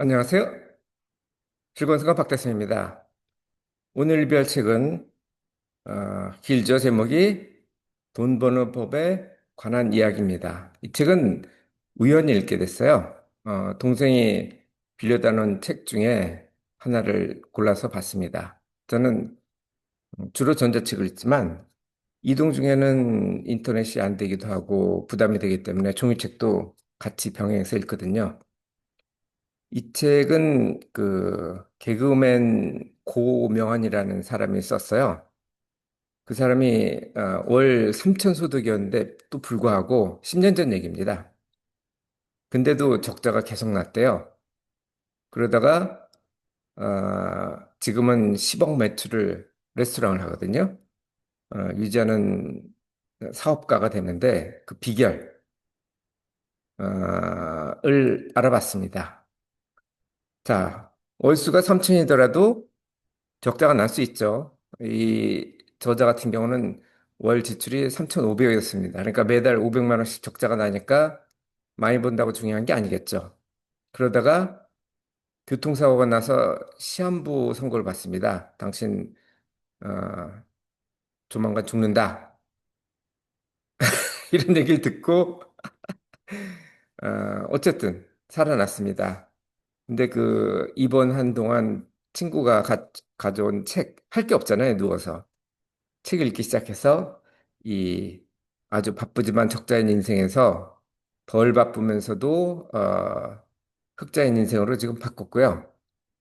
안녕하세요. 즐거운 순간 박대선입니다. 오늘 별 책은 길죠. 제목이 돈 버는 법에 관한 이야기입니다. 이 책은 우연히 읽게 됐어요. 동생이 빌려다놓은 책 중에 하나를 골라서 봤습니다. 저는 주로 전자책을 읽지만 이동 중에는 인터넷이 안 되기도 하고 부담이 되기 때문에 종이책도 같이 병행해서 읽거든요. 이 책은 그 개그맨 고명환이라는 사람이 썼어요. 그 사람이 월 3천 소득이었는데 또 불구하고 10년 전 얘기입니다. 근데도 적자가 계속 났대요. 그러다가 지금은 10억 매출을 레스토랑을 하거든요. 유지하는 사업가가 됐는데 그 비결을 알아봤습니다. 자, 월수가 3천이더라도 적자가 날 수 있죠. 이 저자 같은 경우는 월 지출이 3,500이었습니다. 그러니까 매달 500만 원씩 적자가 나니까 많이 번다고 중요한 게 아니겠죠. 그러다가 교통사고가 나서 시한부 선고를 받습니다. 당신 어, 조만간 죽는다. 이런 얘기를 듣고 어쨌든 살아났습니다. 근데 그 입원한 동안 친구가 가져온 책 할 게 없잖아요. 누워서. 책을 읽기 시작해서 이 아주 바쁘지만 적자인 인생에서 덜 바쁘면서도 흑자인 인생으로 지금 바꿨고요.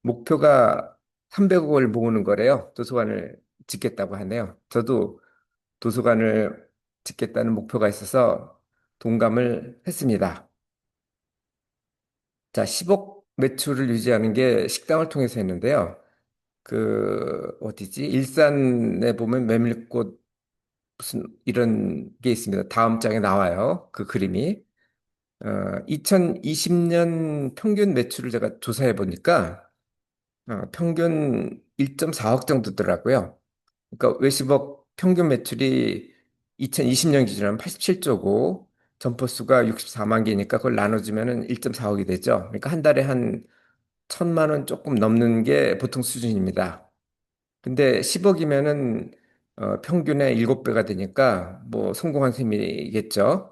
목표가 300억을 모으는 거래요. 도서관을 짓겠다고 하네요. 저도 도서관을 짓겠다는 목표가 있어서 동감을 했습니다. 자, 10억 매출을 유지하는 게 식당을 통해서 했는데요. 그 어디지? 일산에 보면 메밀꽃 무슨 이런 게 있습니다. 다음 장에 나와요. 그 그림이. 2020년 평균 매출을 제가 조사해 보니까 평균 1.4억 정도더라고요. 그러니까 외식업 평균 매출이 2020년 기준으로 87조고 점포 수가 64만 개니까 그걸 나눠주면은 1.4억이 되죠. 그러니까 한 달에 한 1,000만 원 조금 넘는 게 보통 수준입니다. 근데 10억이면은 평균의 7배가 되니까 뭐 성공한 셈이겠죠.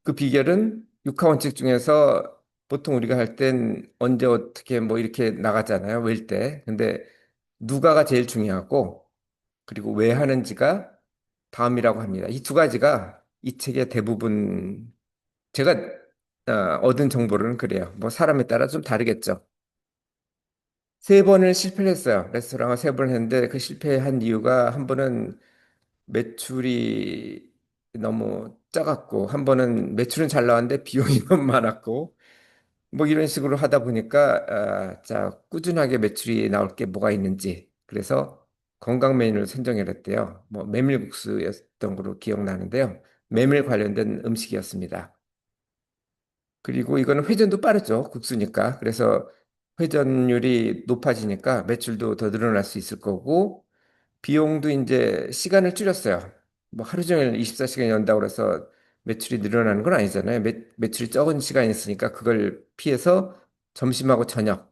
그 비결은 육하원칙 중에서 보통 우리가 할 땐 언제 어떻게 뭐 이렇게 나가잖아요. 외일 때. 근데 누가가 제일 중요하고 그리고 왜 하는지가 다음이라고 합니다. 이 두 가지가 이 책의 대부분 제가 얻은 정보로는 그래요. 뭐 사람에 따라 좀 다르겠죠. 세 번을 실패를 했어요. 레스토랑을 세 번 했는데 그 실패한 이유가 한 번은 매출이 너무 작았고 한 번은 매출은 잘 나왔는데 비용이 너무 많았고 뭐 이런 식으로 하다 보니까 자 꾸준하게 매출이 나올 게 뭐가 있는지 그래서 건강 메뉴를 선정해 냈대요. 뭐 메밀국수였던 걸로 기억나는데요. 메밀 관련된 음식이었습니다. 그리고 이거는 회전도 빠르죠. 국수니까. 그래서 회전율이 높아지니까 매출도 더 늘어날 수 있을 거고 비용도 이제 시간을 줄였어요. 뭐 하루 종일 24시간 연다고 그래서 매출이 늘어나는 건 아니잖아요. 매출이 적은 시간이 있으니까 그걸 피해서 점심하고 저녁.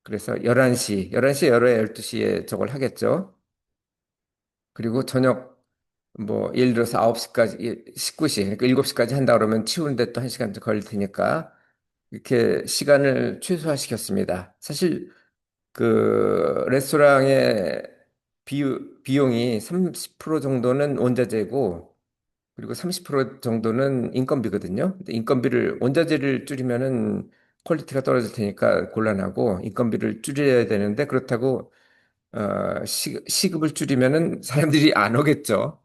그래서 11시에 열어야 12시에 저걸 하겠죠. 그리고 저녁 뭐 예를 들어서 9시까지 19시 그러니까 7시까지 한다 그러면 치우는데 또 1시간 걸릴 테니까 이렇게 시간을 최소화시켰습니다. 사실 그 레스토랑의 비용이 30% 정도는 원자재고 그리고 30% 정도는 인건비거든요. 근데 인건비를 원자재를 줄이면은 퀄리티가 떨어질 테니까 곤란하고 인건비를 줄여야 되는데 그렇다고 시급을 줄이면은 사람들이 안 오겠죠.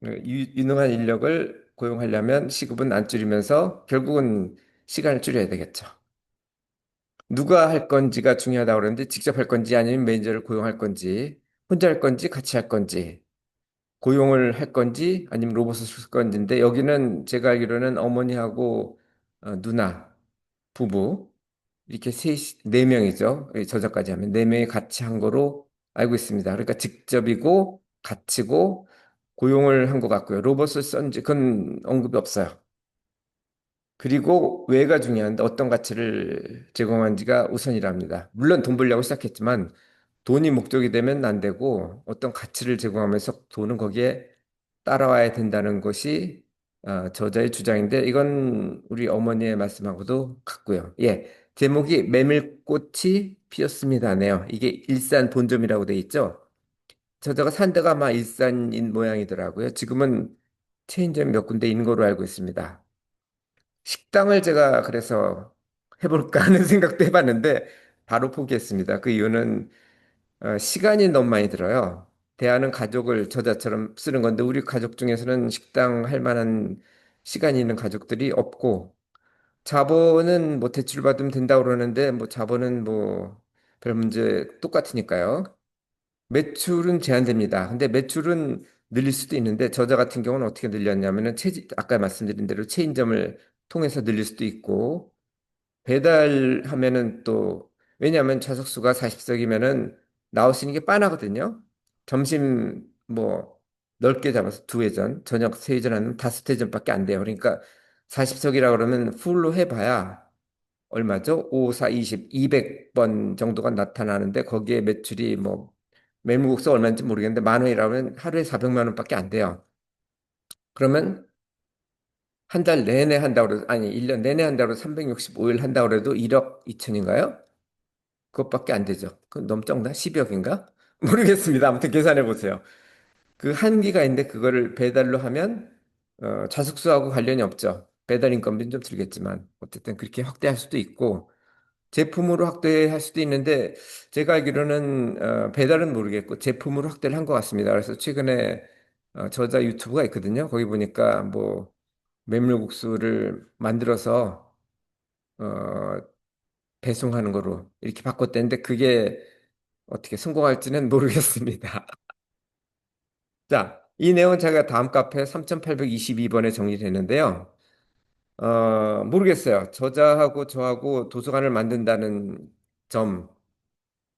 유능한 인력을 고용하려면 시급은 안 줄이면서 결국은 시간을 줄여야 되겠죠. 누가 할 건지가 중요하다고 그러는데 직접 할 건지 아니면 매니저를 고용할 건지 혼자 할 건지 같이 할 건지 고용을 할 건지 아니면 로봇을 쓸 건지인데 여기는 제가 알기로는 어머니하고 누나, 부부 이렇게 네 명이죠. 저작까지 하면 네 명이 같이 한 거로 알고 있습니다. 그러니까 직접이고 같이고 고용을 한 것 같고요. 로봇을 썼는지 그건 언급이 없어요. 그리고 왜가 중요한데 어떤 가치를 제공하는지가 우선이랍니다. 물론 돈 벌려고 시작했지만 돈이 목적이 되면 안 되고 어떤 가치를 제공하면서 돈은 거기에 따라와야 된다는 것이 저자의 주장인데 이건 우리 어머니의 말씀하고도 같고요. 예, 제목이 메밀꽃이 피었습니다네요. 이게 일산 본점이라고 돼 있죠. 저자가 산 데가 아마 일산인 모양이더라고요. 지금은 체인점 몇 군데 있는 걸로 알고 있습니다. 식당을 제가 그래서 해볼까 하는 생각도 해봤는데 바로 포기했습니다. 그 이유는 시간이 너무 많이 들어요. 대하는 가족을 저자처럼 쓰는 건데 우리 가족 중에서는 식당 할 만한 시간이 있는 가족들이 없고 자본은 뭐 대출 받으면 된다고 그러는데 뭐 자본은 뭐 별 문제 똑같으니까요. 매출은 제한됩니다. 근데 매출은 늘릴 수도 있는데 저자 같은 경우는 어떻게 늘렸냐면은 아까 말씀드린 대로 체인점을 통해서 늘릴 수도 있고 배달하면은 또 왜냐하면 좌석수가 40석이면은 나올 수 있는 게 빤하거든요. 점심 뭐 넓게 잡아서 두 회전, 저녁 세 회전 하면 다섯 회전밖에 안 돼요. 그러니까 40석이라 그러면 풀로 해봐야 얼마죠? 5, 4, 20, 200번 정도가 나타나는데 거기에 매출이 뭐 매물국수 얼마인지 모르겠는데 만 원이라면 하루에 400만 원밖에 안 돼요. 그러면 한 달 내내 한다고 그래도 아니 1년 내내 한다고 해도 365일 한다고 그래도 1억 2천인가요? 그것밖에 안 되죠. 그건 너무 적나? 10억인가? 모르겠습니다. 아무튼 계산해 보세요. 그 한계가 있는데 그거를 배달로 하면 자숙수하고 관련이 없죠. 배달 인건비는 좀 들겠지만 어쨌든 그렇게 확대할 수도 있고 제품으로 확대할 수도 있는데 제가 알기로는 배달은 모르겠고 제품으로 확대를 한 것 같습니다. 그래서 최근에 저자 유튜브가 있거든요. 거기 보니까 뭐 메밀국수를 만들어서 어, 배송하는 거로 이렇게 바꿨대는데 그게 어떻게 성공할지는 모르겠습니다. 자, 이 내용은 제가 다음 카페 3822번에 정리를 했는데요. 모르겠어요. 저자하고 저하고 도서관을 만든다는 점,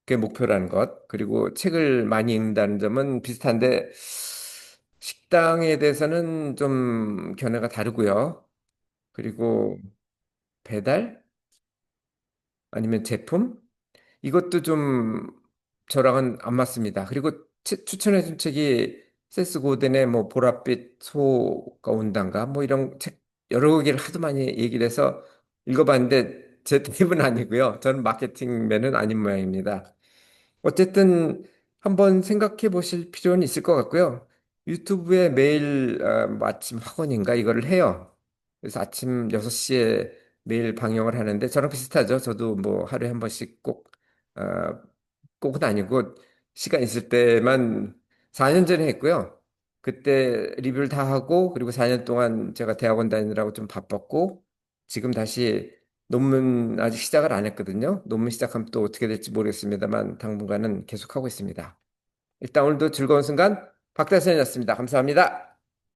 그게 목표라는 것, 그리고 책을 많이 읽는다는 점은 비슷한데, 식당에 대해서는 좀 견해가 다르고요. 그리고 배달? 아니면 제품? 이것도 좀 저랑은 안 맞습니다. 그리고 추천해 준 책이 세스 고든의 뭐 보랏빛 소가 온단가 뭐 이런 책 여러 개를 하도 많이 얘기를 해서 읽어봤는데 제 타입은 아니고요. 저는 마케팅맨은 아닌 모양입니다. 어쨌든 한번 생각해 보실 필요는 있을 것 같고요. 유튜브에 매일 뭐 아침 학원인가 이거를 해요. 그래서 아침 6시에 매일 방영을 하는데 저랑 비슷하죠. 저도 뭐 하루에 한 번씩 어, 꼭은 아니고 시간 있을 때만 4년 전에 했고요. 그때 리뷰를 다 하고 그리고 4년 동안 제가 대학원 다니느라고 좀 바빴고 지금 다시 논문 아직 시작을 안 했거든요. 논문 시작하면 또 어떻게 될지 모르겠습니다만 당분간은 계속하고 있습니다. 일단 오늘도 즐거운 순간 박대선이었습니다. 감사합니다.